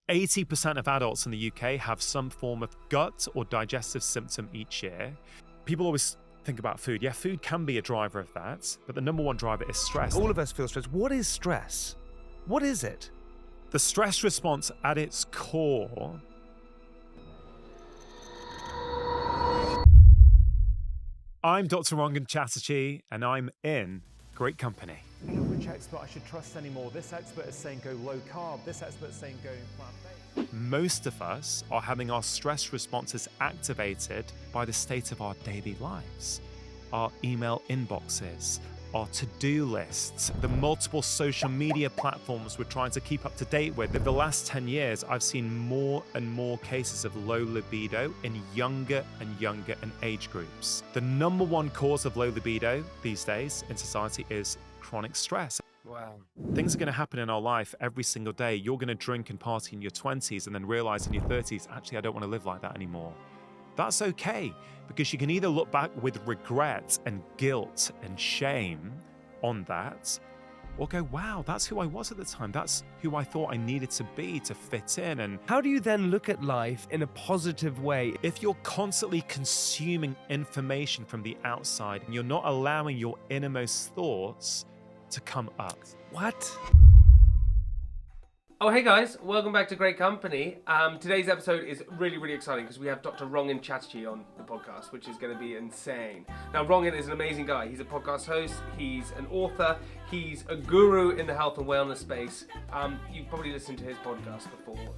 80% of adults in the UK have some form of gut or digestive symptom each year. People always think about food. Yeah, food can be a driver of that, but the number one driver is stress. All of us feel stress. What is stress? What is it? The stress response at its core I'm Dr Rangan Chatterjee, and I'm in great company. I don't know which expert I should trust anymore. This expert is saying go low carb. This expert is saying go plant-based. Most of us are having our stress responses activated by the state of our daily lives, our email inboxes, our to-do lists, the multiple social media platforms we're trying to keep up to date with. In the last 10 years, I've seen more and more cases of low libido in younger and age groups. The number one cause of low libido these days in society is chronic stress. Wow. Things are going to happen in our life every single day. You're going to drink and party in your 20s and then realize in your 30s, actually, I don't want to live like that anymore. That's okay, because you can either look back with regret and guilt and shame on that, or go, wow, that's who I was at the time. That's who I thought I needed to be to fit in. And how do you then look at life in a positive way? If you're constantly consuming information from the outside and you're not allowing your innermost thoughts to come up. What? Oh, hey guys, welcome back to Great Company. Today's episode is really exciting because we have Dr. Rangan Chatterjee on the podcast, which is going to be insane. Now, Rangan is an amazing guy. He's a podcast host, he's an author, he's a guru in the health and wellness space. You've probably listened to his podcast before.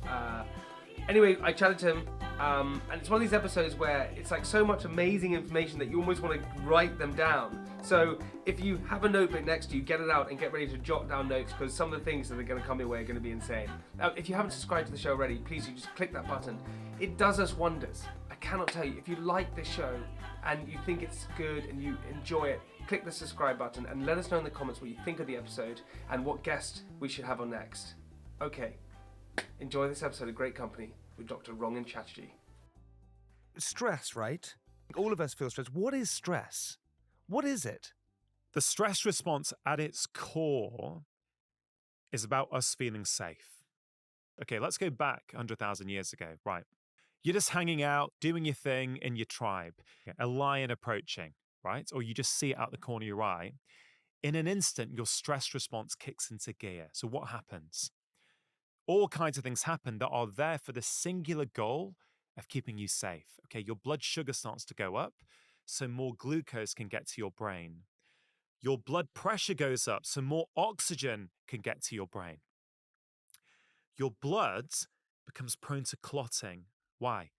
Anyway, I chatted to him, and it's one of these episodes where it's like so much amazing information that you almost want to write them down. So if you have a notebook next to you, get it out and get ready to jot down notes, because some of the things that are going to come your way are going to be insane. Now, if you haven't subscribed to the show already, please you just click that button. It does us wonders. I cannot tell you, if you like this show and you think it's good and you enjoy it, click the subscribe button and let us know in the comments what you think of the episode and what guest we should have on next. Okay. Enjoy this episode of Great Company with Dr. Rangan Chatterjee. Stress, right? All of us feel stress. What is stress? What is it? The stress response at its core is about us feeling safe. Okay, let's go back 100,000 years ago. Right. You're just hanging out, doing your thing in your tribe, a lion approaching, right? Or you just see it out the corner of your eye. In an instant, your stress response kicks into gear. So what happens? All kinds of things happen that are there for the singular goal of keeping you safe. Okay, your blood sugar starts to go up, so more glucose can get to your brain. Your blood pressure goes up, so more oxygen can get to your brain. Your blood becomes prone to clotting. Why?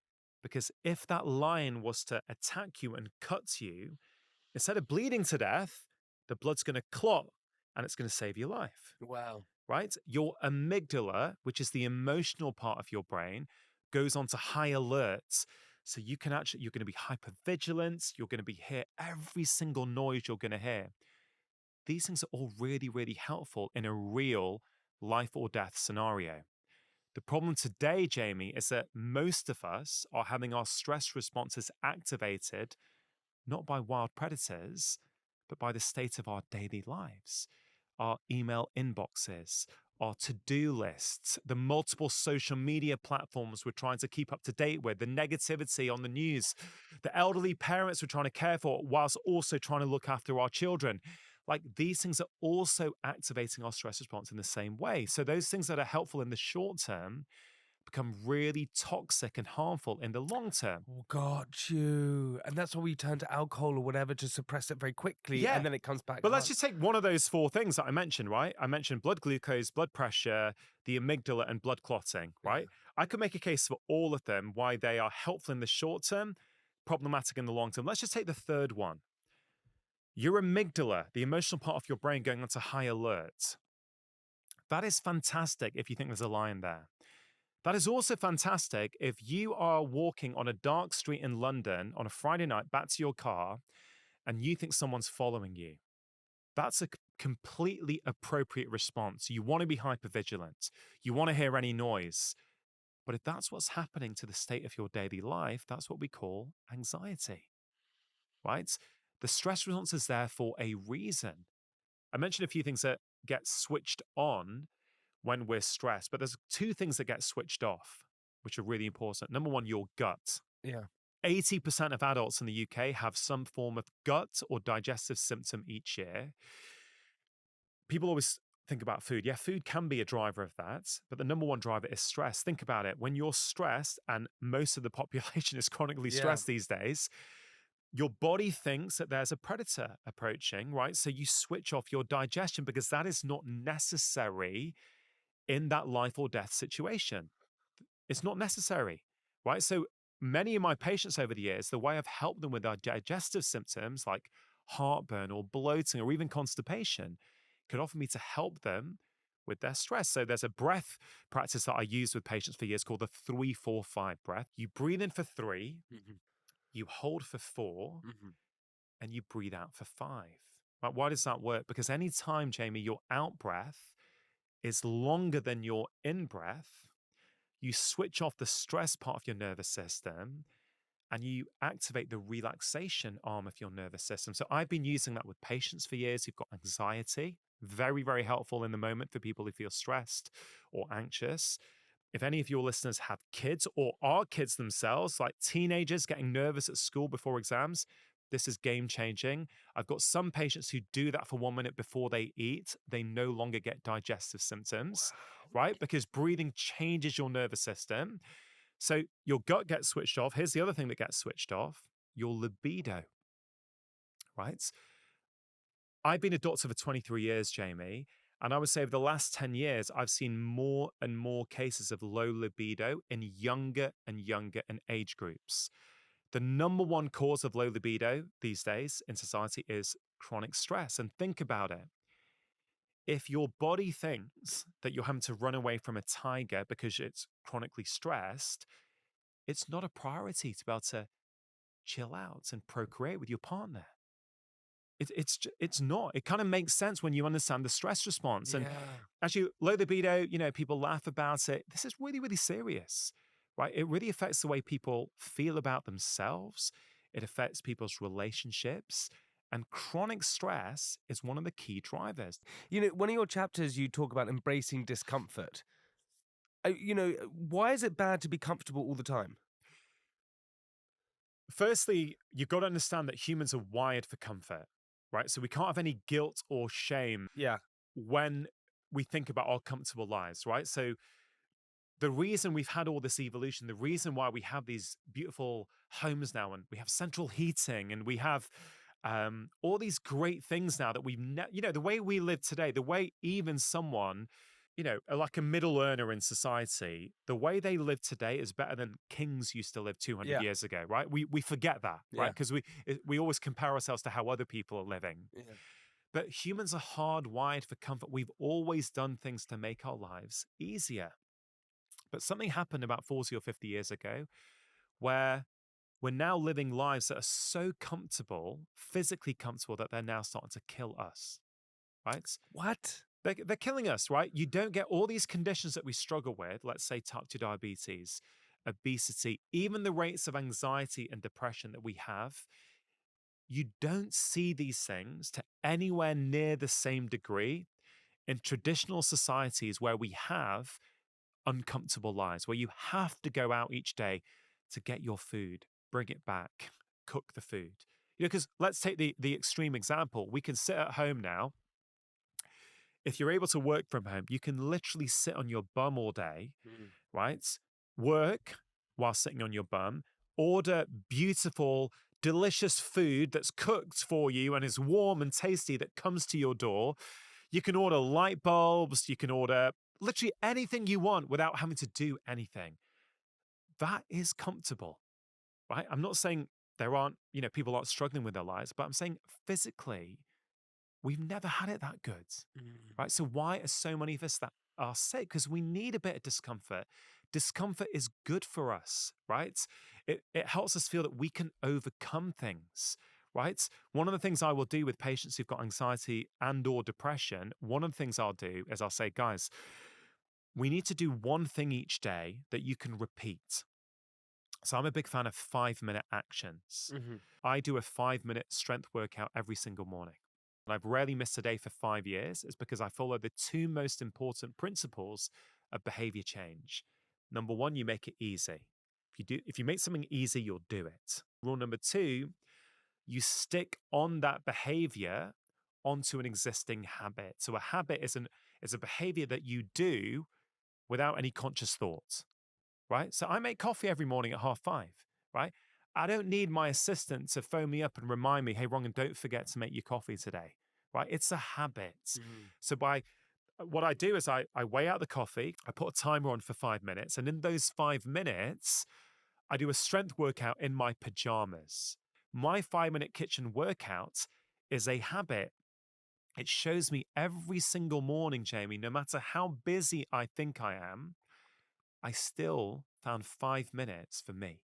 Because if that lion was to attack you and cut you, instead of bleeding to death, the blood's going to clot and it's going to save your life. Wow. Right? Your amygdala, which is the emotional part of your brain, goes on to high alert. So you're going to be hypervigilant. You're going to be hear every single noise you're going to hear. These things are all really helpful in a real life or death scenario. The problem today, Jamie, is that most of us are having our stress responses activated, not by wild predators, but by the state of our daily lives. Our email inboxes, our to-do lists, the multiple social media platforms we're trying to keep up to date with, the negativity on the news, the elderly parents we're trying to care for whilst also trying to look after our children. Like, these things are also activating our stress response in the same way. So those things that are helpful in the short term become really toxic and harmful in the long term. Oh, got you. And that's why we turn to alcohol or whatever to suppress it very quickly, and then it comes back. But let's just take one of those four things that I mentioned, right? I mentioned blood glucose, blood pressure, the amygdala, and blood clotting, right? I could make a case for all of them, why they are helpful in the short term, problematic in the long term. Let's just take the third one. Your amygdala, the emotional part of your brain going onto high alert. That is fantastic if you think there's a lion there. That is also fantastic if you are walking on a dark street in London on a Friday night back to your car and you think someone's following you. That's a completely appropriate response. You want to be hypervigilant. You want to hear any noise. But if that's what's happening to the state of your daily life, that's what we call anxiety, right? The stress response is there for a reason. I mentioned a few things that get switched on when we're stressed. But there's two things that get switched off, which are really important. Number one, your gut. Yeah. 80% of adults in the UK have some form of gut or digestive symptom each year. People always think about food. Yeah, food can be a driver of that, but the number one driver is stress. Think about it. When you're stressed, and most of the population is chronically stressed these days, your body thinks that there's a predator approaching, right? So you switch off your digestion because that is not necessary in that life or death situation. It's not necessary, right? So many of my patients over the years, the way I've helped them with their digestive symptoms like heartburn or bloating or even constipation could offer me to help them with their stress. So there's a breath practice that I used with patients for years called the 3-4-5 breath. You breathe in for 3, you hold for 4, and you breathe out for 5. Right? Why does that work? Because anytime, Jamie, your out breath is longer than your in breath, you switch off the stress part of your nervous system and you activate the relaxation arm of your nervous system. So I've been using that with patients for years who've got anxiety. Very, very helpful in the moment for people who feel stressed or anxious. If any of your listeners have kids or are kids themselves, like teenagers getting nervous at school before exams, this is game changing. I've got some patients who do that for 1 minute before they eat. They no longer get digestive symptoms, right? Because breathing changes your nervous system. So your gut gets switched off. Here's the other thing that gets switched off, your libido, right? I've been a doctor for 23 years, Jamie, and I would say over the last 10 years, I've seen more and more cases of low libido in younger and younger and age groups. The number one cause of low libido these days in society is chronic stress. And think about it. If your body thinks that you're having to run away from a tiger because it's chronically stressed, it's not a priority to be able to chill out and procreate with your partner. It's not. It kind of makes sense when you understand the stress response. And actually, low libido, people laugh about it. This is really, really serious, right? It really affects the way people feel about themselves. It affects people's relationships. And chronic stress is one of the key drivers. One of your chapters, you talk about embracing discomfort. Why is it bad to be comfortable all the time? Firstly, you've got to understand that humans are wired for comfort, right? So we can't have any guilt or shame when we think about our comfortable lives, right? So the reason we've had all this evolution, the reason why we have these beautiful homes now, and we have central heating, and we have all these great things now that the way we live today, the way even someone, like a middle earner in society, the way they live today is better than kings used to live 200 years ago, right? We forget that, right? Because we always compare ourselves to how other people are living. But humans are hardwired for comfort. We've always done things to make our lives easier. But something happened about 40 or 50 years ago where we're now living lives that are so comfortable, physically comfortable, that they're now starting to kill us, right? What? They're killing us, right? You don't get all these conditions that we struggle with, let's say type 2 diabetes, obesity, even the rates of anxiety and depression that we have. You don't see these things to anywhere near the same degree in traditional societies where we have uncomfortable lives, where you have to go out each day to get your food, bring it back, cook the food. Because let's take the extreme example. We can sit at home now. If you're able to work from home, you can literally sit on your bum all day, right? Work while sitting on your bum, order beautiful, delicious food that's cooked for you and is warm and tasty that comes to your door. You can order light bulbs, you can order literally anything you want without having to do anything. That is comfortable, right? I'm not saying there aren't, people aren't struggling with their lives, but I'm saying physically, we've never had it that good, right? So why are so many of us that are sick? Because we need a bit of discomfort. Discomfort is good for us, right? It helps us feel that we can overcome things, right? One of the things I will do with patients who've got anxiety and or depression, one of the things I'll do is I'll say, guys, we need to do one thing each day that you can repeat. So I'm a big fan of 5-minute actions. I do a 5-minute strength workout every single morning. and I've rarely missed a day for 5 years, is because I follow the two most important principles of behavior change. Number one, you make it easy. If you make something easy, you'll do it. Rule number two, you stick on that behavior onto an existing habit. So a habit is a behavior that you do without any conscious thought, right? So I make coffee every morning at 5:30, right? I don't need my assistant to phone me up and remind me, hey, Rangan, don't forget to make your coffee today, right? It's a habit. So what I do is I weigh out the coffee, I put a timer on for 5 minutes, and in those 5 minutes, I do a strength workout in my pajamas. My 5-minute kitchen workout is a habit. It shows me every single morning, Jamie, no matter how busy I think I am, I still found 5 minutes for me.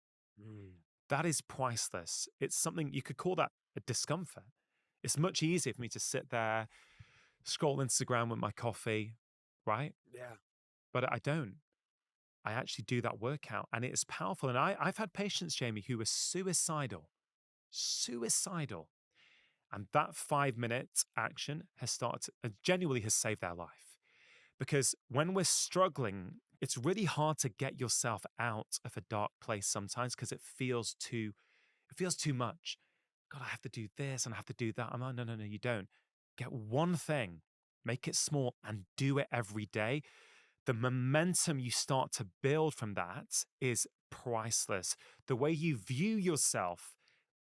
That is priceless. It's something you could call that a discomfort. It's much easier for me to sit there, scroll Instagram with my coffee, right? Yeah. But I don't. I actually do that workout, and it is powerful. And I've had patients, Jamie, who are suicidal. And that 5-minute action genuinely has saved their life. Because when we're struggling, it's really hard to get yourself out of a dark place sometimes because it feels too much. God, I have to do this and I have to do that. I'm like, no, you don't. Get one thing, make it small, and do it every day. The momentum you start to build from that is priceless. The way you view yourself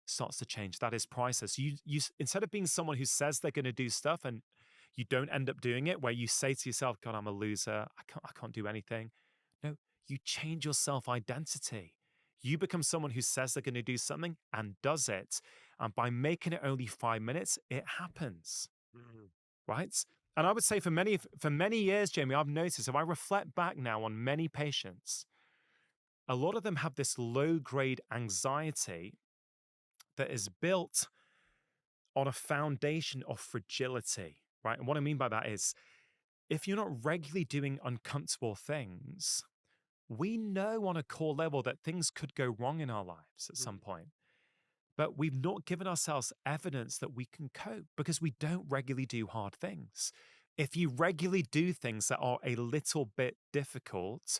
starts to change. That is priceless. You instead of being someone who says they're going to do stuff and you don't end up doing it, where you say to yourself, God, I'm a loser. I can't do anything. No, you change your self-identity. You become someone who says they're going to do something and does it. And by making it only 5 minutes, it happens. Right? And I would say for many years, Jamie, I've noticed, if I reflect back now on many patients, a lot of them have this low-grade anxiety that is built on a foundation of fragility, right? And what I mean by that is, if you're not regularly doing uncomfortable things, we know on a core level that things could go wrong in our lives at some point. But we've not given ourselves evidence that we can cope because we don't regularly do hard things. If you regularly do things that are a little bit difficult,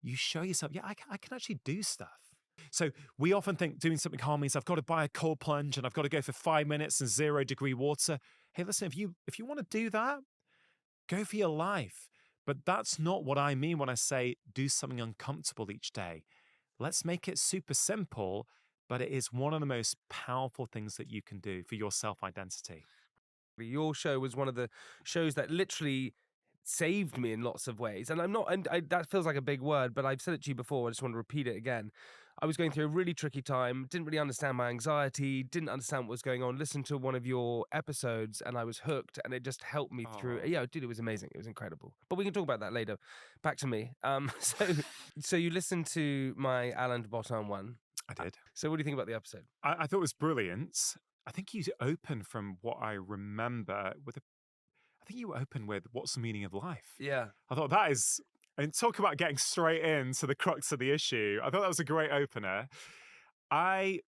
you show yourself, yeah, I can actually do stuff. So we often think doing something hard means I've got to buy a cold plunge and I've got to go for 5 minutes in 0-degree water. Hey, listen, if you want to do that, go for your life. But that's not what I mean when I say do something uncomfortable each day. Let's make it super simple, but it is one of the most powerful things that you can do for your self-identity. Your show was one of the shows that literally saved me in lots of ways. And that feels like a big word, but I've said it to you before. I just want to repeat it again. I was going through a really tricky time, didn't really understand my anxiety, didn't understand what was going on. Listened to one of your episodes and I was hooked, and it just helped me through. Yeah, dude, it was amazing. It was incredible. But we can talk about that later. Back to me. So you listened to my Alain de Botton one. I did. So what do you think about the episode? I thought it was brilliant. I think you open from what I remember I think you open with what's the meaning of life. Yeah. I thought that is, and talk about getting straight into the crux of the issue. I thought that was a great opener. I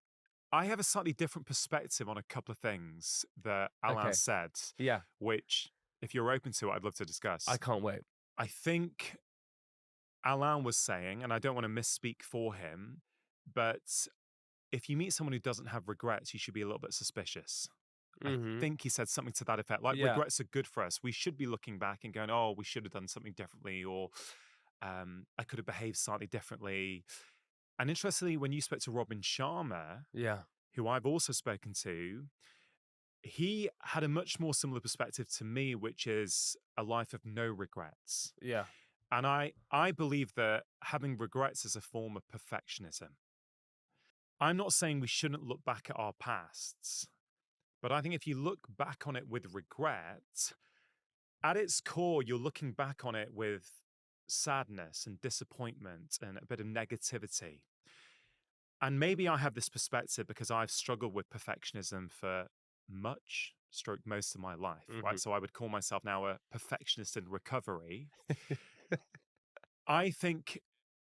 have a slightly different perspective on a couple of things that Alain said. Yeah. Which, if you're open to it, I'd love to discuss. I can't wait. I think Alain was saying, and I don't want to misspeak for him, but if you meet someone who doesn't have regrets, you should be a little bit suspicious. I think he said something to that effect. Like, regrets are good for us. We should be looking back and going, oh, we should have done something differently, or I could have behaved slightly differently. And interestingly, when you spoke to Robin Sharma, who I've also spoken to, he had a much more similar perspective to me, which is a life of no regrets. Yeah. And I believe that having regrets is a form of perfectionism. I'm not saying we shouldn't look back at our pasts, but I think if you look back on it with regret, at its core, you're looking back on it with sadness and disappointment and a bit of negativity. And maybe I have this perspective because I've struggled with perfectionism for most of my life, right? So I would call myself now a perfectionist in recovery. I think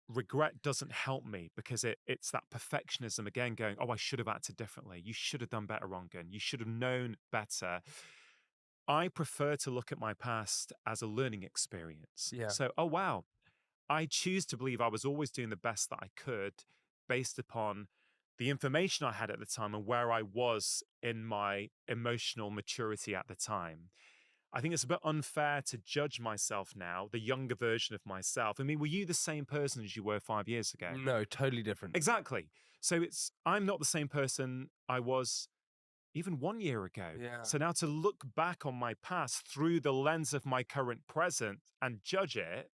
regret doesn't help me because it's that perfectionism again going, oh, I should have acted differently. You should have done better, Rangan. You should have known better. I prefer to look at my past as a learning experience. Yeah. So, oh, wow, I choose to believe I was always doing the best that I could based upon the information I had at the time and where I was in my emotional maturity at the time. I think it's a bit unfair to judge myself now, the younger version of myself. I mean, were you the same person as you were 5 years ago? No, totally different. Exactly. So I'm not the same person I was even 1 year ago. Yeah. So now to look back on my past through the lens of my current present and judge it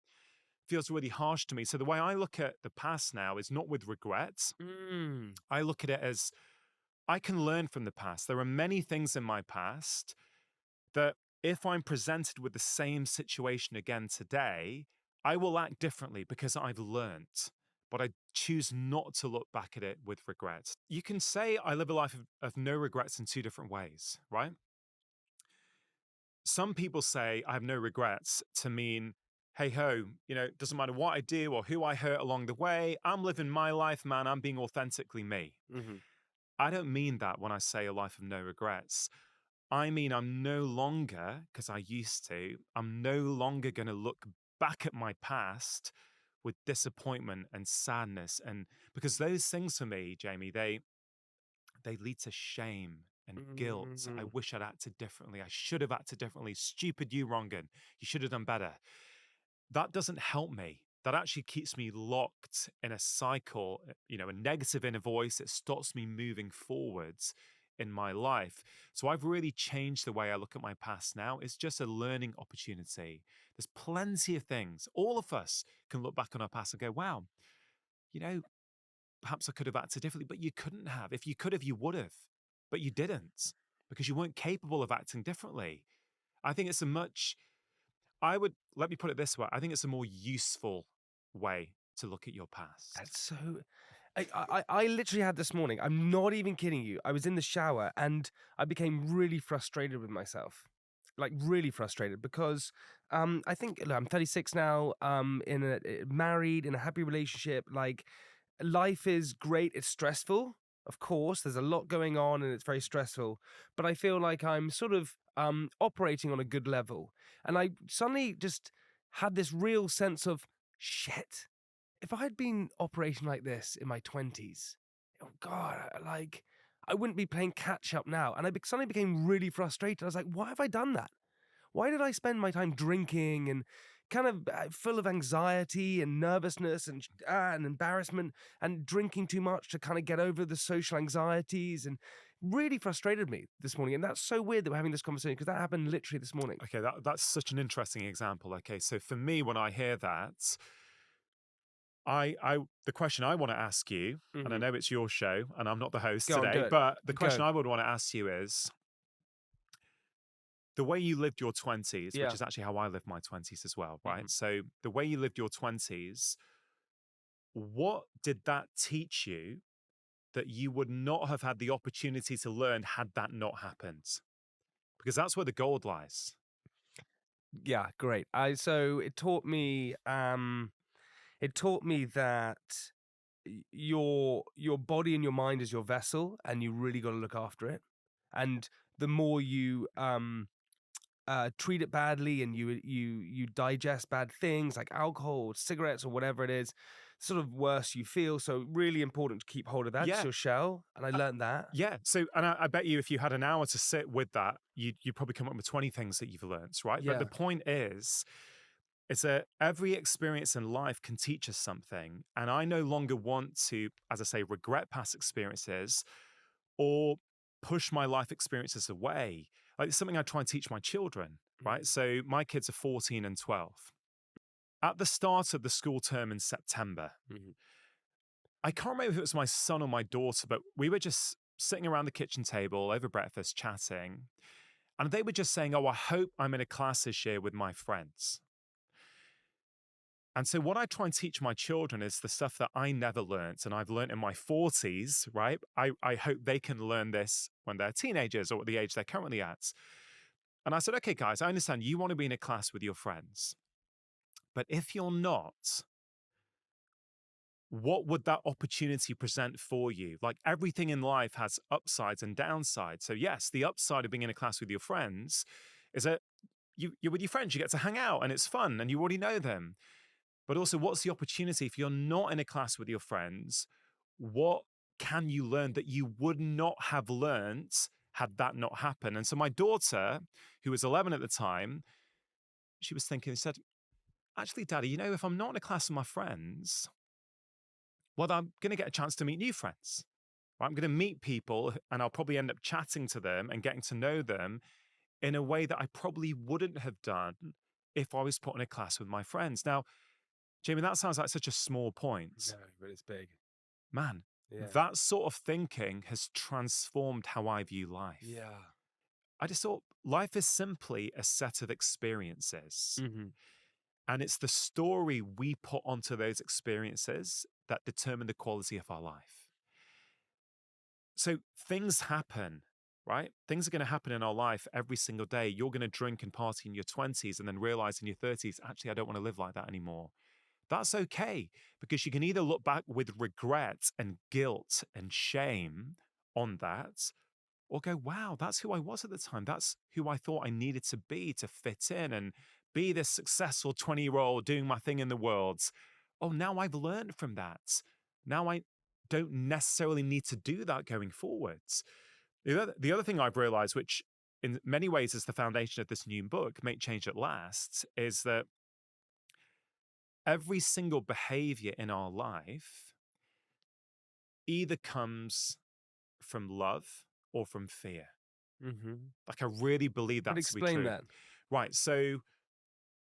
feels really harsh to me. So the way I look at the past now is not with regrets. I look at it as I can learn from the past. There are many things in my past that if I'm presented with the same situation again today, I will act differently because I've learnt. But I choose not to look back at it with regrets. You can say I live a life of no regrets in two different ways, right? Some people say I have no regrets to mean, hey ho, it doesn't matter what I do or who I hurt along the way. I'm living my life, man. I'm being authentically me. Mm-hmm. I don't mean that when I say a life of no regrets. I mean, I'm no longer, because I used to, I'm no longer going to look back at my past with disappointment and sadness. And because those things for me, Jamie, they lead to shame and guilt. I wish I'd acted differently. I should have acted differently. Stupid you, Rangan. You should have done better. That doesn't help me. That actually keeps me locked in a cycle, a negative inner voice. It stops me moving forwards in my life. So I've really changed the way I look at my past now. It's just a learning opportunity. There's plenty of things. All of us can look back on our past and go, wow, perhaps I could have acted differently, but you couldn't have. If you could have, you would have, but you didn't because you weren't capable of acting differently. I think it's let me put it this way. I think it's a more useful way to look at your past. That's so. I literally had this morning. I'm not even kidding you. I was in the shower and I became really frustrated with myself, like really frustrated because I think look, I'm 36 now. Married in a happy relationship. Like life is great. It's stressful. Of course, there's a lot going on and it's very stressful. But I feel like I'm sort of operating on a good level, and I suddenly just had this real sense of shit. If I had been operating like this in my 20s, oh God, I wouldn't be playing catch up now. And I suddenly became really frustrated. I was like, why have I done that? Why did I spend my time drinking and kind of full of anxiety and nervousness and embarrassment and drinking too much to kind of get over the social anxieties, and really frustrated me this morning. And that's so weird that we're having this conversation because that happened literally this morning. Okay, that's such an interesting example. Okay, so for me, when I hear that, the question I want to ask you, and I know it's your show and I'm not the host today, but the question I would want to ask you is the way you lived your 20s, which is actually how I lived my 20s as well, right? So the way you lived your 20s, what did that teach you that you would not have had the opportunity to learn had that not happened? Because that's where the gold lies. Yeah, great. So it taught me that your body and your mind is your vessel, and you really got to look after it. And the more you treat it badly, and you digest bad things like alcohol or cigarettes or whatever it is, sort of worse you feel. So really important to keep hold of that. It's your shell, and I learned that. Yeah. So, and I bet you if you had an hour to sit with that, you'd probably come up with 20 things that you've learned, right? Yeah. But the point is that every experience in life can teach us something. And I no longer want to, as I say, regret past experiences or push my life experiences away. Like it's something I try and teach my children, right? So my kids are 14 and 12. At the start of the school term in September, I can't remember if it was my son or my daughter, but we were just sitting around the kitchen table over breakfast chatting. And they were just saying, oh, I hope I'm in a class this year with my friends. And so what I try and teach my children is the stuff that I never learned, and I've learned in my 40s, right? I hope they can learn this when they're teenagers or at the age they're currently at. And I said, okay, guys, I understand you want to be in a class with your friends. But if you're not, what would that opportunity present for you? Like everything in life has upsides and downsides. So yes, the upside of being in a class with your friends is that you're with your friends, you get to hang out and it's fun and you already know them. But also, what's the opportunity if you're not in a class with your friends? What can you learn that you would not have learned had that not happened? And so my daughter, who was 11 at the time, she was thinking, she said, actually, Daddy, if I'm not in a class with my friends, well, I'm going to get a chance to meet new friends. Right? I'm going to meet people and I'll probably end up chatting to them and getting to know them in a way that I probably wouldn't have done if I was put in a class with my friends. Now, Jamie, that sounds like such a small point. No, but it's big. Man, Yeah. that sort of thinking has transformed how I view life. Yeah. I just thought life is simply a set of experiences. Mm-hmm. And it's the story we put onto those experiences that determine the quality of our life. So things happen, right? Things are going to happen in our life every single day. You're going to drink and party in your 20s and then realize in your 30s, actually, I don't want to live like that anymore. That's okay, because you can either look back with regret and guilt and shame on that, or go, wow, that's who I was at the time. That's who I thought I needed to be to fit in and be this successful 20-year-old doing my thing in the world. Oh, now I've learned from that. Now I don't necessarily need to do that going forwards. The other thing I've realized, which in many ways is the foundation of this new book, Make Change at Last, is that every single behavior in our life either comes from love or from fear. Mm-hmm. Like, I really believe that to be Explain true. that. Right. So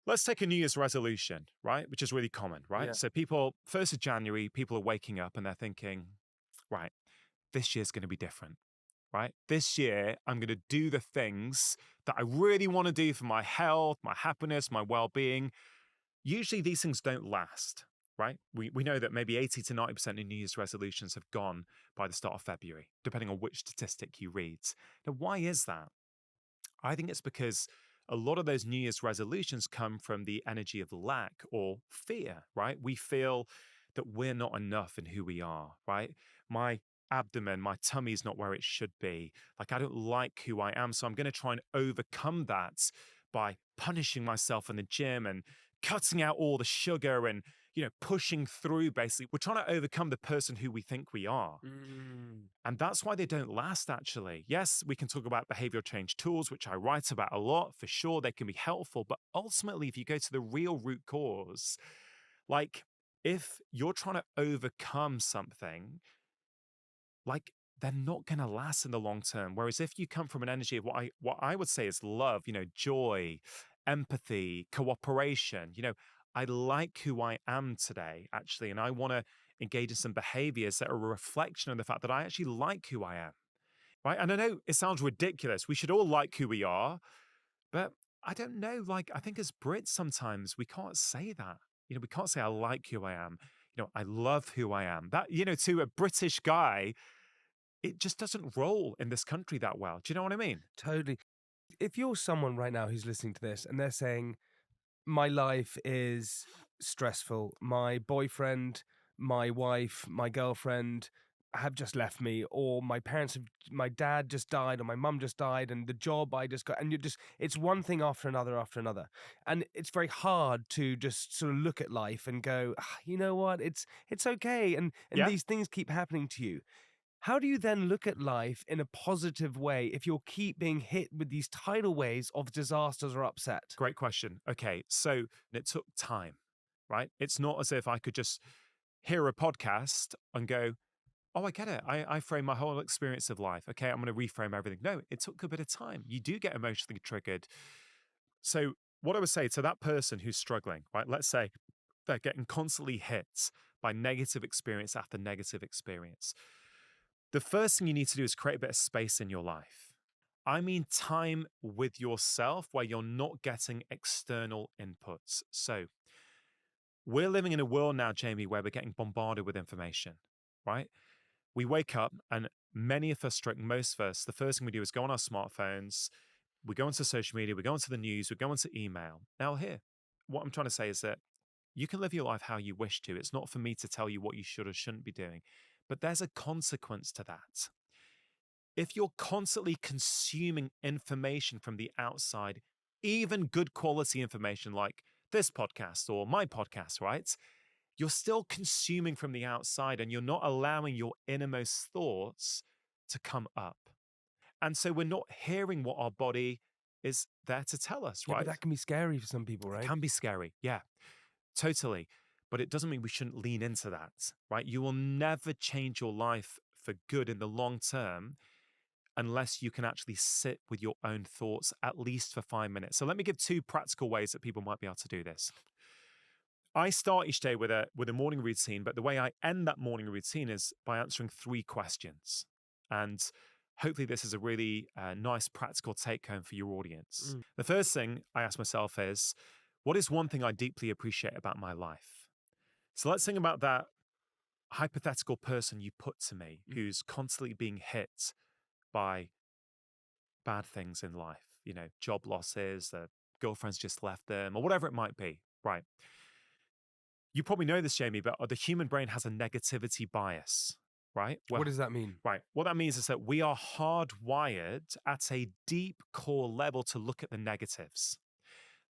let's take a New Year's resolution, right? Which is really common, right? Yeah. So people, 1st of January, people are waking up and they're thinking, right, this year's going to be different, right? This year, I'm going to do the things that I really want to do for my health, my happiness, my well-being. Usually these things don't last, right? We know that maybe 80 to 90% of New Year's resolutions have gone by the start of February, depending on which statistic you read. Now, why is that? I think it's because a lot of those New Year's resolutions come from the energy of lack or fear, right? We feel that we're not enough in who we are, right? My abdomen, my tummy is not where it should be. Like, I don't like who I am. So I'm going to try and overcome that by punishing myself in the gym and cutting out all the sugar and, pushing through. Basically, we're trying to overcome the person who we think we are. And that's why they don't last, actually. Yes, we can talk about behavioral change tools, which I write about a lot. For sure, they can be helpful. But ultimately, if you go to the real root cause, like if you're trying to overcome something, like they're not going to last in the long term. Whereas if you come from an energy of what I would say is love, joy, empathy, cooperation, I like who I am today, actually, and I want to engage in some behaviors that are a reflection of the fact that I actually like who I am, right? And I know it sounds ridiculous. We should all like who we are, but I don't know. Like, I think as Brits, sometimes we can't say that. We can't say I like who I am. I love who I am. That, to a British guy, it just doesn't roll in this country that well. Do you know what I mean? Totally. If you're someone right now who's listening to this and they're saying, my life is stressful, my boyfriend, my wife, my girlfriend have just left me, or my dad just died, or my mum just died, and the job I just got, and it's one thing after another. And it's very hard to just sort of look at life and go, you know what, it's okay. And Yeah. these things keep happening to you. How do you then look at life in a positive way if you'll keep being hit with these tidal waves of disasters or upset? Great question. Okay, so it took time, right? It's not as if I could just hear a podcast and go, oh, I get it. I frame my whole experience of life. Okay, I'm going to reframe everything. No, it took a bit of time. You do get emotionally triggered. So what I would say to that person who's struggling, right? Let's say they're getting constantly hit by negative experience after negative experience. The first thing you need to do is create a bit of space in your life. I mean, time with yourself where you're not getting external inputs. So we're living in a world now, Jamie, where we're getting bombarded with information, right? We wake up and many of us, most of us, the first thing we do is go on our smartphones, we go into social media, we go into the news, we go into email. Now here, what I'm trying to say is that You can live your life how you wish to. It's not for me to tell you what you should or shouldn't be doing. But there's a consequence to that. If you're constantly consuming information from the outside, even good quality information like this podcast or my podcast, right? You're still consuming from the outside and you're not allowing your innermost thoughts to come up. And so we're not hearing what our body is there to tell us, Yeah, right? but that can be scary for some people, It right? can be scary. Yeah, totally. But it doesn't mean we shouldn't lean into that, right? You will never change your life for good in the long term unless you can actually sit with your own thoughts at least for 5 minutes. So let me give 2 practical ways that people might be able to do this. I start each day with a morning routine, but the way I end that morning routine is by answering 3 questions. And hopefully this is a really nice practical take home for your audience. The first thing I ask myself is, what is one thing I deeply appreciate about my life? So let's think about that hypothetical person you put to me who's constantly being hit by bad things in life, job losses, their girlfriend's just left them, or whatever it might be, right? You probably know this, Jamie, but the human brain has a negativity bias, right? What does that mean? Right. What that means is that we are hardwired at a deep core level to look at the negatives.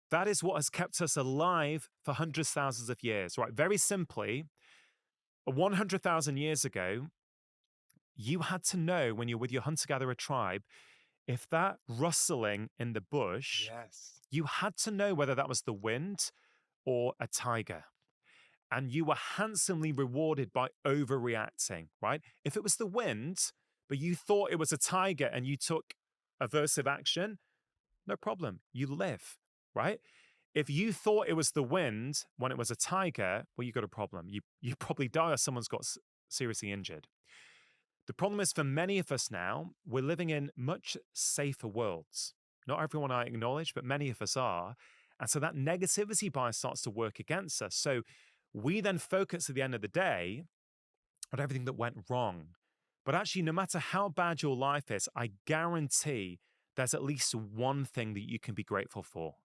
That is what has kept us alive for hundreds, thousands of years, right? Very simply, 100,000 years ago, you had to know when you're with your hunter-gatherer tribe, if that rustling in the bush, you had to know whether that was the wind or a tiger. And you were handsomely rewarded by overreacting, right? If it was the wind, but you thought it was a tiger and you took aversive action, no problem. You live, right? If you thought it was the wind when it was a tiger, well, you got a problem. You probably die or someone's got seriously injured. The problem is for many of us now, we're living in much safer worlds. Not everyone I acknowledge, but many of us are. And so that negativity bias starts to work against us. So we then focus at the end of the day on everything that went wrong. But actually, no matter how bad your life is, I guarantee there's at least one thing that you can be grateful for.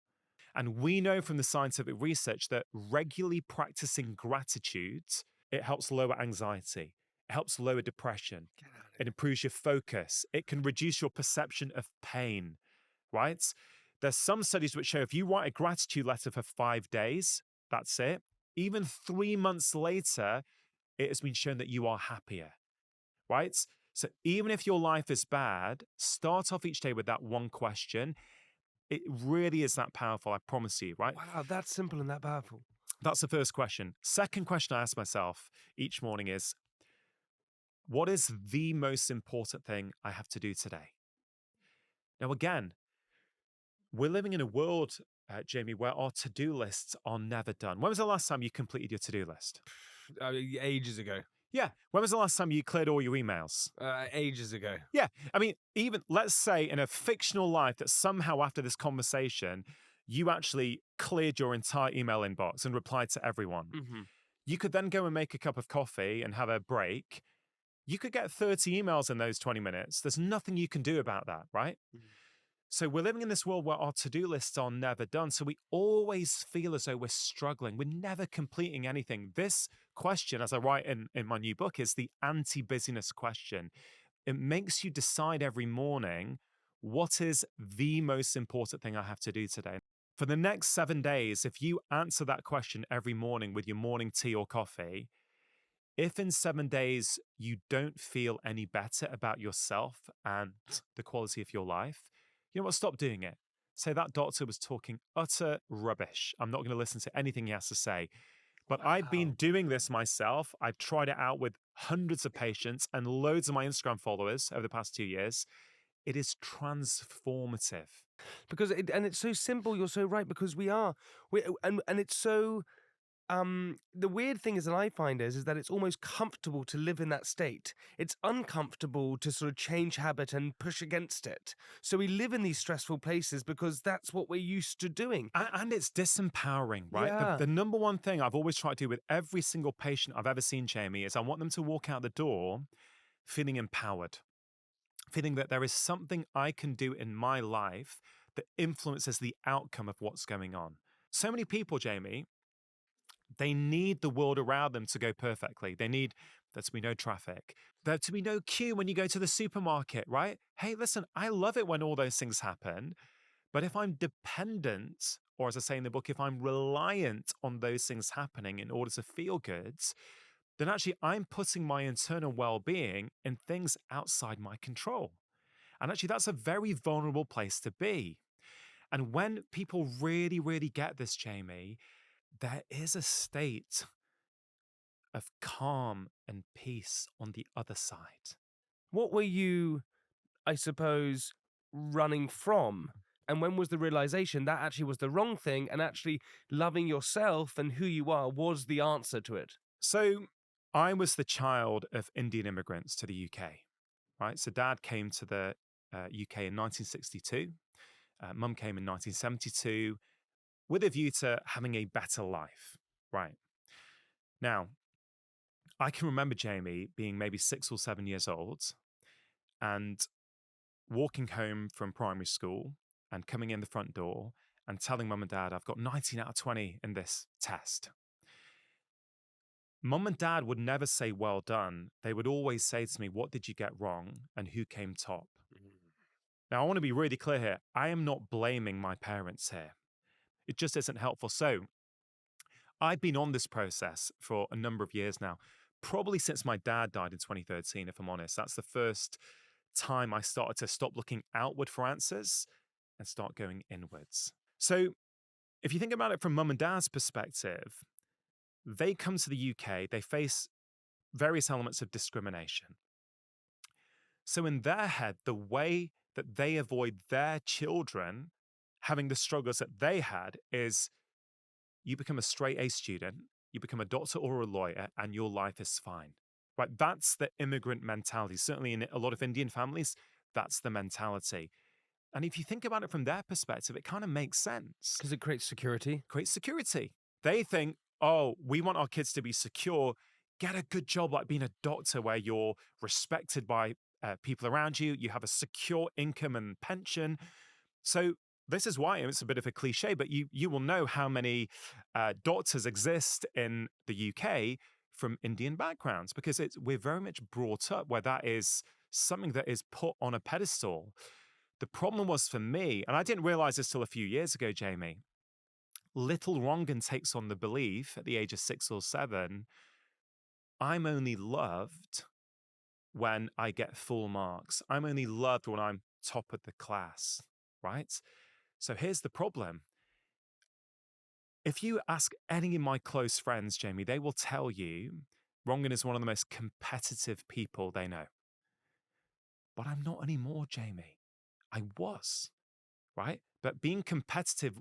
And we know from the scientific research that regularly practicing gratitude, it helps lower anxiety. It helps lower depression. It improves your focus. It can reduce your perception of pain, right? There's some studies which show if you write a gratitude letter for 5 days, that's it. Even 3 months later, it has been shown that you are happier, right? So even if your life is bad, start off each day with that one question. It really is that powerful, I promise you, right? Wow, that's simple and that powerful. That's the first question. Second question I ask myself each morning is, what is the most important thing I have to do today? Now, again, we're living in a world, Jamie, where our to-do lists are never done. When was the last time you completed your to-do list? Ages ago. Yeah. When was the last time you cleared all your emails? Ages ago. Yeah. I mean, even let's say in a fictional life that somehow after this conversation, you actually cleared your entire email inbox and replied to everyone. You could then go and make a cup of coffee and have a break. You could get 30 emails in those 20 minutes. There's nothing you can do about that, right? So we're living in this world where our to-do lists are never done. So we always feel as though we're struggling. We're never completing anything. This question, as I write in my new book, is the anti-busyness question. It makes you decide every morning, what is the most important thing I have to do today? For the next 7 days, if you answer that question every morning with your morning tea or coffee, if in 7 days you don't feel any better about yourself and the quality of your life, you know what? Stop doing it. Say that doctor was talking utter rubbish. I'm not going to listen to anything he has to say. But I've been doing this myself. I've tried it out with hundreds of patients and loads of my Instagram followers over the past 2 years. It is transformative. Because it's so simple. You're so right. Because and it's so. The weird thing is that I find is that it's almost comfortable to live in that state. It's uncomfortable to sort of change habit and push against it. So we live in these stressful places because that's what we're used to doing. And it's disempowering, right? Yeah. The number one thing I've always tried to do with every single patient I've ever seen, Jamie, is I want them to walk out the door feeling empowered, feeling that there is something I can do in my life that influences the outcome of what's going on. So many people, Jamie, They need the world around them to go perfectly. They need there to be no traffic, there to be no queue when you go to the supermarket, right? Hey, listen, I love it when all those things happen. But if I'm dependent, or as I say in the book, if I'm reliant on those things happening in order to feel good, then actually I'm putting my internal well being in things outside my control. And actually, that's a very vulnerable place to be. And when people really, really get this, Jamie, there is a state of calm and peace on the other side. What were you, I suppose, running from? And when was the realization that actually was the wrong thing, and actually loving yourself and who you are was the answer to it? So I was the child of Indian immigrants to the UK, right? So dad came to the UK in 1962. Mum came in 1972 with a view to having a better life, right? Now, I can remember Jamie being maybe 6 or 7 years old and walking home from primary school and coming in the front door and telling mum and dad, I've got 19 out of 20 in this test. Mum and dad would never say, well done. They would always say to me, what did you get wrong and who came top? Now, I want to be really clear here. I am not blaming my parents here. It just isn't helpful. So I've been on this process for a number of years now, probably since my dad died in 2013, if I'm honest. That's the first time I started to stop looking outward for answers and start going inwards. So if you think about it from mum and dad's perspective, they come to the UK, they face various elements of discrimination. So in their head, the way that they avoid their children having the struggles that they had is you become a straight A student, you become a doctor or a lawyer, and your life is fine. Right? That's the immigrant mentality. Certainly in a lot of Indian families, that's the mentality. And if you think about it from their perspective, it kind of makes sense. Because it creates security. Creates security. They think, oh, we want our kids to be secure. Get a good job like being a doctor where you're respected by people around you. You have a secure income and pension. So this is why it's a bit of a cliche, but you will know how many doctors exist in the UK from Indian backgrounds, because we're very much brought up where that is something that is put on a pedestal. The problem was for me, and I didn't realize this till a few years ago, Jamie, little Rangan takes on the belief at the age of 6 or 7, I'm only loved when I get full marks. I'm only loved when I'm top of the class, right? So here's the problem. If you ask any of my close friends, Jamie, they will tell you Rangan is one of the most competitive people they know. But I'm not anymore, Jamie. I was, right? But being competitive,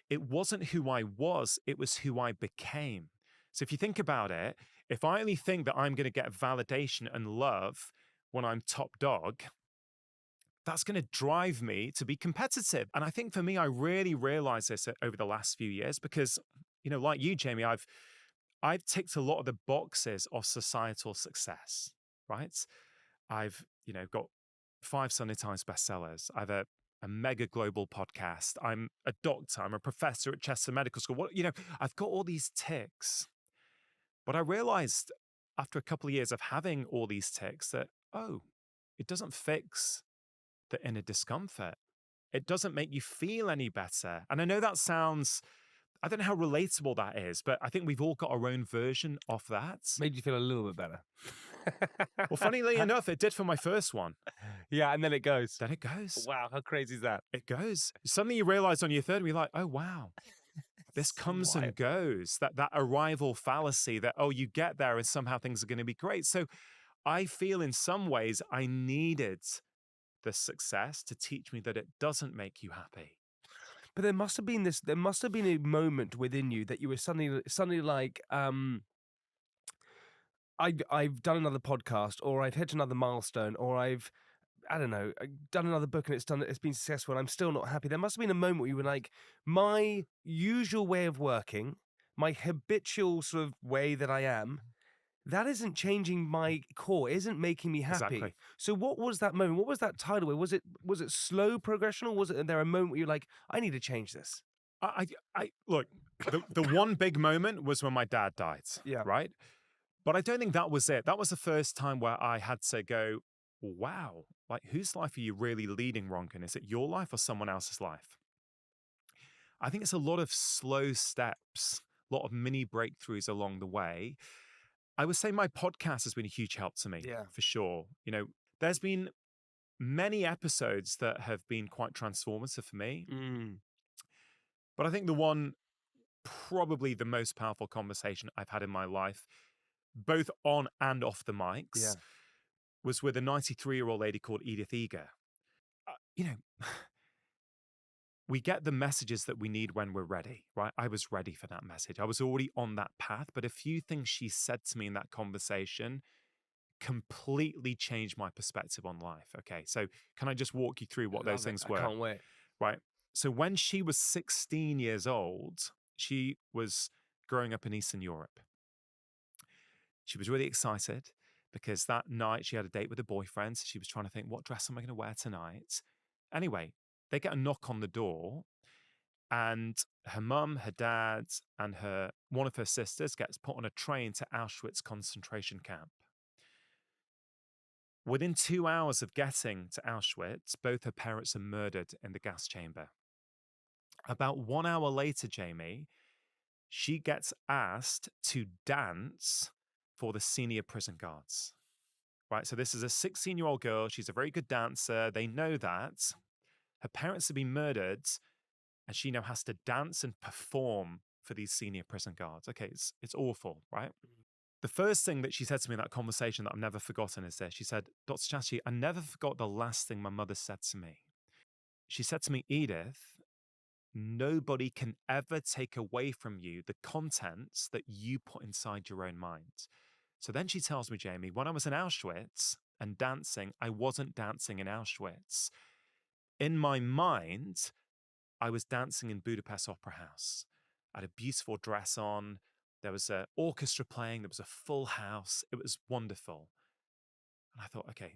it wasn't who I was, it was who I became. So if you think about it, if I only think that I'm going to get validation and love when I'm top dog, that's going to drive me to be competitive. And I think for me, I really realized this over the last few years because, you know, like you, Jamie, I've ticked a lot of the boxes of societal success, right? I've, you know, got 5 Sunday Times bestsellers. I have a mega global podcast. I'm a doctor. I'm a professor at Chester Medical School. I've got all these ticks. But I realized after a couple of years of having all these ticks that, oh, it doesn't fix the inner discomfort. It doesn't make you feel any better. And I know that sounds, I don't know how relatable that is, but I think we've all got our own version of that. Made you feel a little bit better. Well, funnily enough, it did for my first one. Yeah, and then it goes. Then it goes. Wow, how crazy is that? It goes. Suddenly you realize on your third, you're like, oh, wow. This comes and goes. That arrival fallacy that, oh, you get there and somehow things are going to be great. So I feel in some ways I needed the success to teach me that it doesn't make you happy. But there must have been a moment within you that you were suddenly like, I've done another podcast, or I've hit another milestone, or I've done another book and it's been successful and I'm still not happy. There must have been a moment where you were like, my usual way of working, my habitual sort of way that I am, that isn't changing my core, isn't making me happy. Exactly. So what was that moment? What was that tidal wave? Was it slow progression, or was there a moment where you're like, I need to change this? I look, the one big moment was when my dad died, Yeah. right? But I don't think that was it. That was the first time where I had to go, wow, like whose life are you really leading, Ronkin? Is it your life or someone else's life? I think it's a lot of slow steps, a lot of mini breakthroughs along the way. I would say my podcast has been a huge help to me, Yeah. for sure. You know, there's been many episodes that have been quite transformative for me. Mm. But I think the one, probably the most powerful conversation I've had in my life, both on and off the mics, Yeah. was with a 93-year-old lady called Edith Eger. You know, we get the messages that we need when we're ready, right? I was ready for that message. I was already on that path, but a few things she said to me in that conversation completely changed my perspective on life. Okay, so can I just walk you through what those Love it. things I were? can't wait. Right. So when she was 16 years old, she was growing up in Eastern Europe. She was really excited because that night she had a date with a boyfriend. So she was trying to think, what dress am I going to wear tonight? Anyway, they get a knock on the door, and her mum, her dad, and one of her sisters gets put on a train to Auschwitz concentration camp. Within 2 hours of getting to Auschwitz, both her parents are murdered in the gas chamber. About 1 hour later, Jamie, she gets asked to dance for the senior prison guards. Right, so this is a 16-year-old girl. She's a very good dancer. They know that. Her parents have been murdered, and she now has to dance and perform for these senior prison guards. Okay, it's awful, right? The first thing that she said to me in that conversation that I've never forgotten is this. She said, Dr. Chatterjee, I never forgot the last thing my mother said to me. She said to me, Edith, nobody can ever take away from you the contents that you put inside your own mind. So then she tells me, Jamie, when I was in Auschwitz and dancing, I wasn't dancing in Auschwitz. In my mind, I was dancing in Budapest Opera House. I had a beautiful dress on. There was an orchestra playing. There was a full house. It was wonderful. And I thought, okay,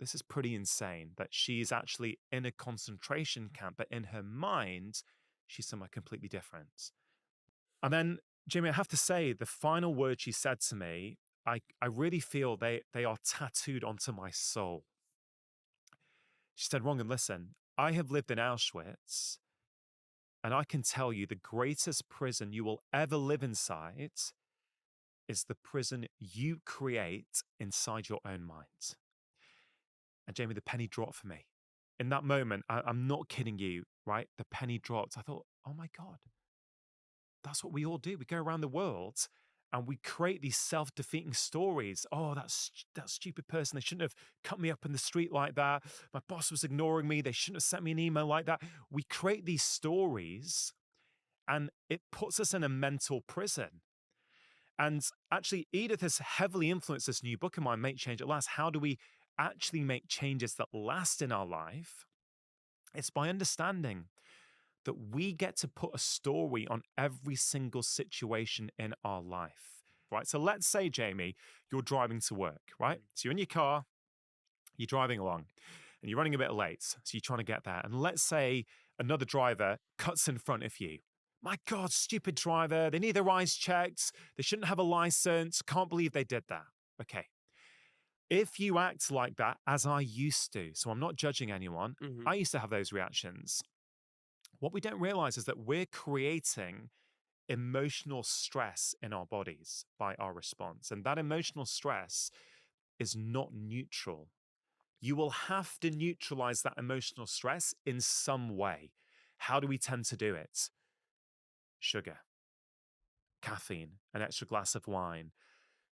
this is pretty insane that she's actually in a concentration camp, but in her mind, she's somewhere completely different. And then, Jamie, I have to say, the final word she said to me, I really feel they are tattooed onto my soul. She said, Rongan, listen, I have lived in Auschwitz, and I can tell you the greatest prison you will ever live inside is the prison you create inside your own mind. And Jamie, the penny dropped for me. In that moment, I'm not kidding you, right? The penny dropped. I thought, oh my God, that's what we all do. We go around the world and we create these self-defeating stories. Oh, that stupid person. They shouldn't have cut me up in the street like that. My boss was ignoring me. They shouldn't have sent me an email like that. We create these stories and it puts us in a mental prison. And actually, Edith has heavily influenced this new book of mine, Make Change At Last. How do we actually make changes that last in our life? It's by understanding that we get to put a story on every single situation in our life, right? So let's say, Jamie, you're driving to work, right? So you're in your car, you're driving along, and you're running a bit late. So you're trying to get there. And let's say another driver cuts in front of you. My God, stupid driver. They need their eyes checked. They shouldn't have a license. Can't believe they did that. Okay. If you act like that, as I used to, so I'm not judging anyone, I used to have those reactions. What we don't realize is that we're creating emotional stress in our bodies by our response. And that emotional stress is not neutral. You will have to neutralize that emotional stress in some way. How do we tend to do it? Sugar, caffeine, an extra glass of wine.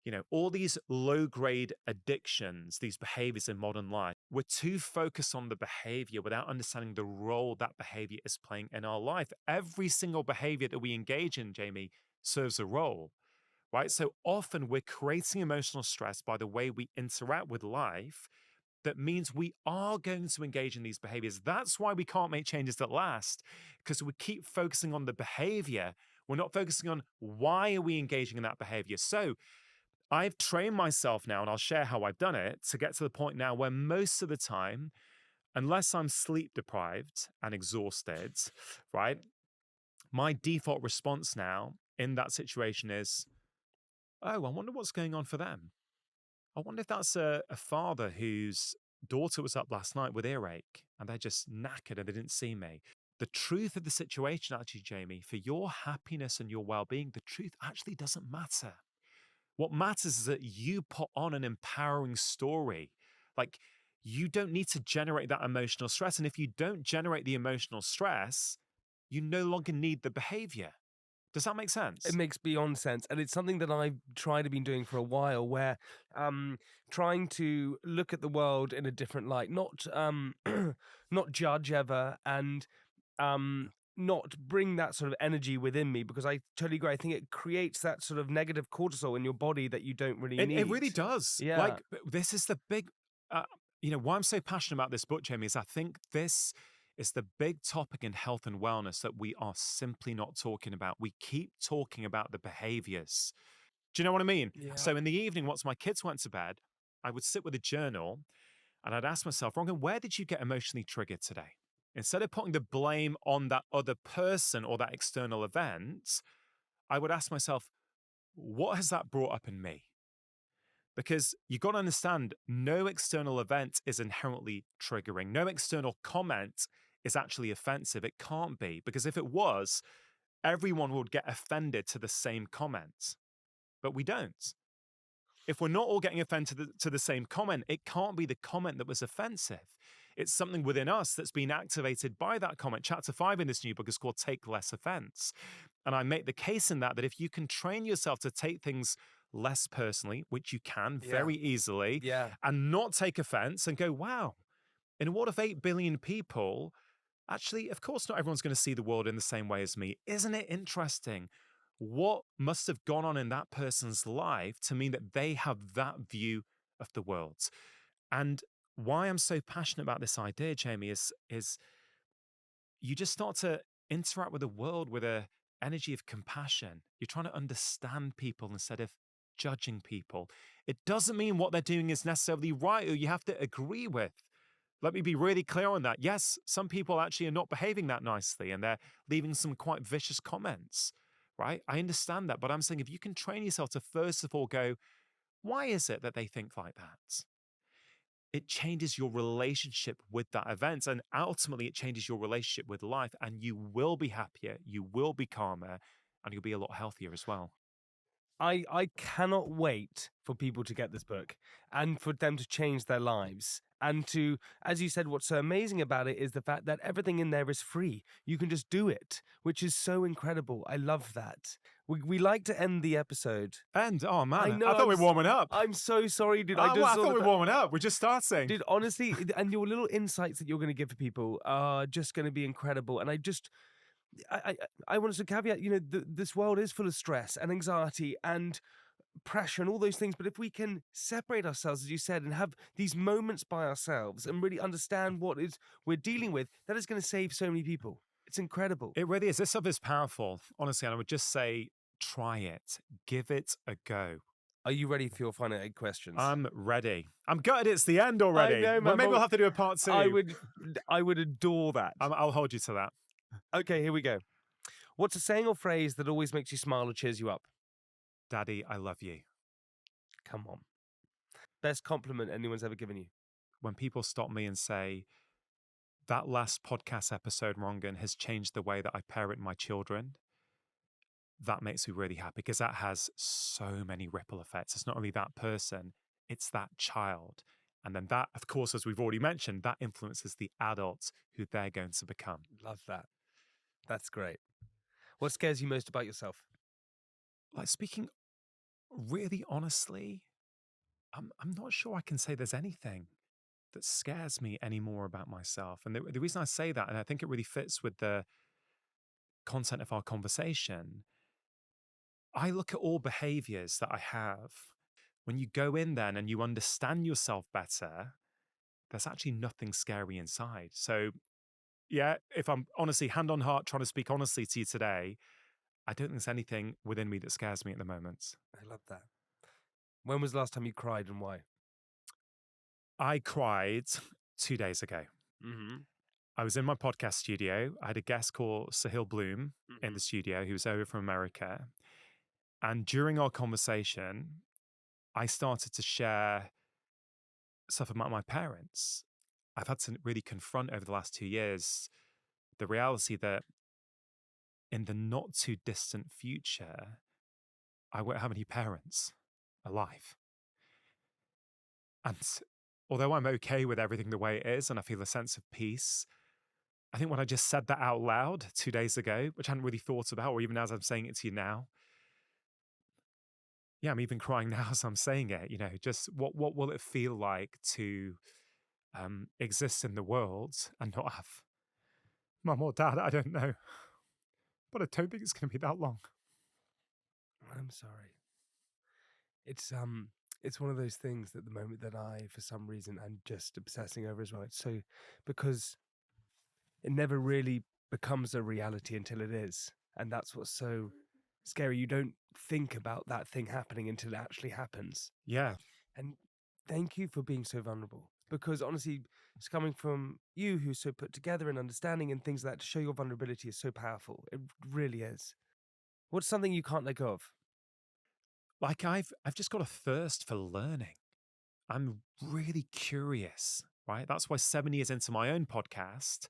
You know, all these low-grade addictions, these behaviors in modern life, we're too focused on the behavior without understanding the role that behavior is playing in our life. Every single behavior that we engage in, Jamie, serves a role, right? So often we're creating emotional stress by the way we interact with life. That means we are going to engage in these behaviors. That's why we can't make changes that last, because we keep focusing on the behavior. We're not focusing on why are we engaging in that behavior. So I've trained myself now, and I'll share how I've done it, to get to the point now where most of the time, unless I'm sleep deprived and exhausted, right, my default response now in that situation is, oh, I wonder what's going on for them. I wonder if that's a father whose daughter was up last night with earache and they're just knackered and they didn't see me. The truth of the situation, actually, Jamie, for your happiness and your well-being, the truth actually doesn't matter. What matters is that you put on an empowering story. Like, you don't need to generate that emotional stress. And if you don't generate the emotional stress, you no longer need the behavior. Does that make sense? It makes beyond sense. And it's something that I've tried to been doing for a while, where trying to look at the world in a different light, not not judge ever, and not bring that sort of energy within me, because I totally agree. I think it creates that sort of negative cortisol in your body that you don't really need. It really does. Yeah. Like, this is the big, why I'm so passionate about this book, Jamie, is I think this is the big topic in health and wellness that we are simply not talking about. We keep talking about the behaviors. Do you know what I mean? Yeah. So in the evening, once my kids went to bed, I would sit with a journal and I'd ask myself, Rangan, where did you get emotionally triggered today? Instead of putting the blame on that other person or that external event, I would ask myself, what has that brought up in me? Because you've got to understand, no external event is inherently triggering. No external comment is actually offensive. It can't be, because if it was, everyone would get offended to the same comment. But we don't. If we're not all getting offended to the same comment, it can't be the comment that was offensive. It's something within us that's been activated by that comment. Chapter 5 in this new book is called Take Less Offense. And I make the case in that if you can train yourself to take things less personally, which you can very easily, and not take offense and go, wow, in a world of 8 billion people, actually, of course, not everyone's going to see the world in the same way as me. Isn't it interesting? What must have gone on in that person's life to mean that they have that view of the world? And why I'm so passionate about this idea, Jamie, is you just start to interact with the world with an energy of compassion. You're trying to understand people instead of judging people. It doesn't mean what they're doing is necessarily right or you have to agree with. Let me be really clear on that. Yes, some people actually are not behaving that nicely and they're leaving some quite vicious comments, right? I understand that, but I'm saying if you can train yourself to first of all go, why is it that they think like that? It changes your relationship with that event, and ultimately it changes your relationship with life, and you will be happier, you will be calmer, and you'll be a lot healthier as well. I cannot wait for people to get this book and for them to change their lives. And to, as you said, what's so amazing about it is the fact that everything in there is free. You can just do it, which is so incredible. I love that. We like to end the episode. Oh man, I know, I thought we were warming up. I'm so sorry, dude. I thought we were warming up. We're just starting. Dude, honestly, and your little insights that you're going to give for people are just going to be incredible. And I want to caveat, this world is full of stress and anxiety and pressure and all those things. But if we can separate ourselves, as you said, and have these moments by ourselves and really understand what we're dealing with, that is going to save so many people. It's incredible. It really is. This stuff is powerful. Honestly, and I would just say, try it. Give it a go. Are you ready for your final 8 questions? I'm ready. I'm gutted it's the end already. I know, well, maybe we'll have to do a part 2. I would adore that. I'll hold you to that. Okay, here we go. What's a saying or phrase that always makes you smile or cheers you up? Daddy, I love you. Come on. Best compliment anyone's ever given you? When people stop me and say, that last podcast episode, Rangan, has changed the way that I parent my children, that makes me really happy because that has so many ripple effects. It's not only that person, it's that child. And then that, of course, as we've already mentioned, that influences the adults who they're going to become. Love that. That's great. What scares you most about yourself? Like, speaking really honestly, I'm not sure I can say there's anything that scares me anymore about myself. And the reason I say that, and I think it really fits with the content of our conversation, I look at all behaviors that I have. When you go in then and you understand yourself better, there's actually nothing scary inside. So yeah, if I'm honestly, hand on heart, trying to speak honestly to you today, I don't think there's anything within me that scares me at the moment. I love that. When was the last time you cried and why? I cried 2 days ago. Mm-hmm. I was in my podcast studio. I had a guest called Sahil Bloom in the studio. He was over from America. And during our conversation, I started to share stuff about my parents. I've had to really confront over the last 2 years the reality that in the not too distant future, I won't have any parents alive. And although I'm okay with everything the way it is and I feel a sense of peace, I think when I just said that out loud 2 days ago, which I hadn't really thought about, or even as I'm saying it to you now, yeah, I'm even crying now as I'm saying it. Just what will it feel like to exist in the world and not have mum or dad? I don't know, but I don't think it's going to be that long. I'm sorry. It's one of those things at the moment that I, for some reason, I'm just obsessing over as well. It's so because it never really becomes a reality until it is, and that's what's so scary. You don't think about that thing happening until it actually happens. Yeah. And thank you for being so vulnerable, because honestly, it's coming from you who's so put together and understanding and things like that. To show your vulnerability is so powerful. It really is. What's something you can't let go of? Like I've just got a thirst for learning. I'm really curious, right? That's why 7 years into my own podcast,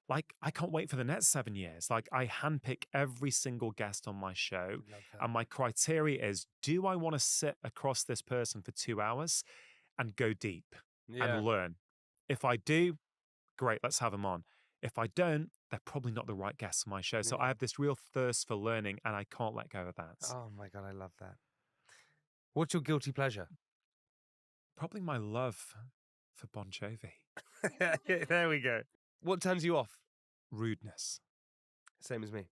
like I can't wait for the next 7 years. Like I handpick every single guest on my show. And my criteria is, do I want to sit across this person for 2 hours and go deep and learn? If I do, great, let's have them on. If I don't, they're probably not the right guests for my show. So I have this real thirst for learning and I can't let go of that. Oh my God, I love that. What's your guilty pleasure? Probably my love for Bon Jovi. There we go. What turns you off? Rudeness. Same as me.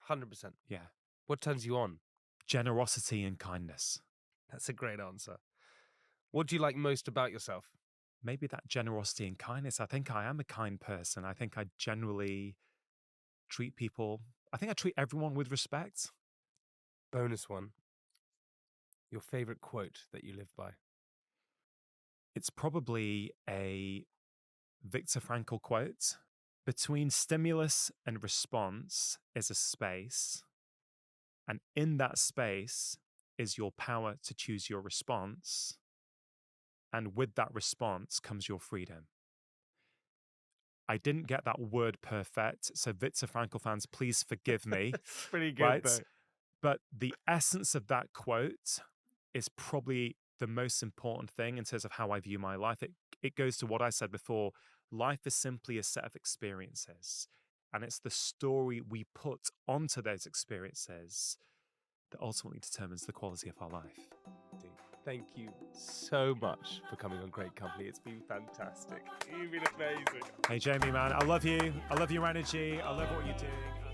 100%. Yeah. What turns you on? Generosity and kindness. That's a great answer. What do you like most about yourself? Maybe that generosity and kindness. I think I am a kind person. I think I generally treat people, I think I treat everyone with respect. Bonus one. Your favorite quote that you live by? It's probably a Viktor Frankl quote. Between stimulus and response is a space. And in that space is your power to choose your response. And with that response comes your freedom. I didn't get that word perfect. So Viktor Frankl fans, please forgive me. Pretty good, right? though. But the essence of that quote is probably the most important thing in terms of how I view my life. It goes to what I said before. Life is simply a set of experiences. And it's the story we put onto those experiences that ultimately determines the quality of our life. Thank you so much for coming on Great Company. It's been fantastic. You've been amazing. Hey, Jamie, man, I love you. I love your energy. I love what you're doing.